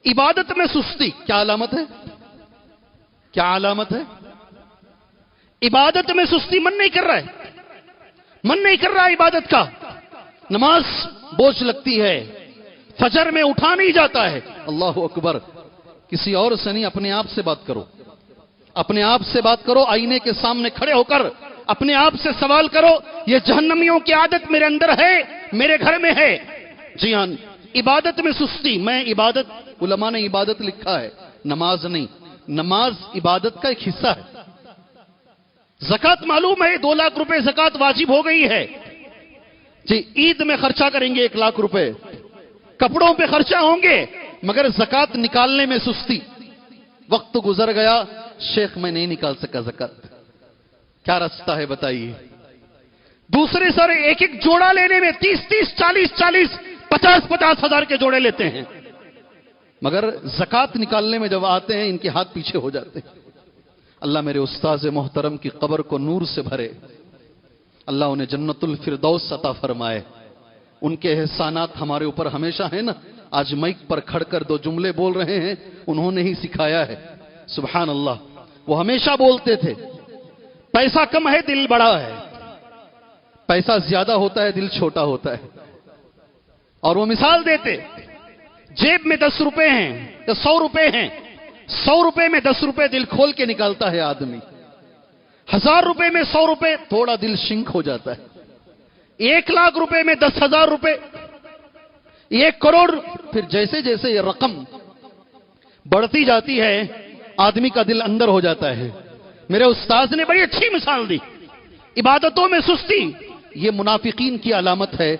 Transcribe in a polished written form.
عبادت میں سستی کیا علامت ہے؟ کیا علامت ہے؟ عبادت میں سستی من نہیں کر رہا ہے، من نہیں کر رہا عبادت کا، نماز بوجھ لگتی ہے، فجر میں اٹھا نہیں جاتا ہے۔ اللہ اکبر، کسی اور سے نہیں، اپنے آپ سے بات کرو، اپنے آپ سے بات کرو، آئینے کے سامنے کھڑے ہو کر اپنے آپ سے سوال کرو، یہ جہنمیوں کی عادت میرے اندر ہے، میرے گھر میں ہے؟ جی ہاں، عبادت میں سستی۔ میں عبادت، علماء نے عبادت لکھا ہے، نماز نہیں، نماز عبادت کا ایک حصہ ہے۔ زکوٰۃ معلوم ہے، 2 لاکھ روپے زکوٰۃ واجب ہو گئی ہے، جی عید میں خرچہ کریں گے 1 لاکھ روپے، کپڑوں پہ خرچہ ہوں گے، مگر زکوٰۃ نکالنے میں سستی۔ وقت گزر گیا، شیخ میں نہیں نکال سکا زکوٰۃ، کیا راستہ ہے بتائیے؟ دوسرے سارے ایک ایک جوڑا لینے میں 30 40 50 ہزار کے جوڑے لیتے ہیں، مگر زکوٰۃ نکالنے میں جب آتے ہیں ان کے ہاتھ پیچھے ہو جاتے ہیں۔ اللہ میرے استاذ محترم کی قبر کو نور سے بھرے، اللہ انہیں جنت الفردوس عطا فرمائے۔ ان کے احسانات ہمارے اوپر ہمیشہ ہیں نا۔ آج مائک پر کھڑ کر 2 جملے بول رہے ہیں، انہوں نے ہی سکھایا ہے، سبحان اللہ۔ وہ ہمیشہ بولتے تھے پیسہ کم ہے دل بڑا ہے، پیسہ زیادہ ہوتا ہے دل چھوٹا ہوتا ہے۔ اور وہ مثال دیتے، جیب میں 10 روپے ہیں یا 100 روپے ہیں، 100 روپے میں 10 روپے دل کھول کے نکالتا ہے آدمی، 1000 روپے میں 100 روپے تھوڑا دل شنک ہو جاتا ہے، 1 لاکھ روپے میں 10,000 روپے، 1 کروڑ، پھر جیسے جیسے یہ رقم بڑھتی جاتی ہے آدمی کا دل اندر ہو جاتا ہے۔ میرے استاذ نے بڑی اچھی مثال دی، عبادتوں میں سستی یہ منافقین کی علامت ہے۔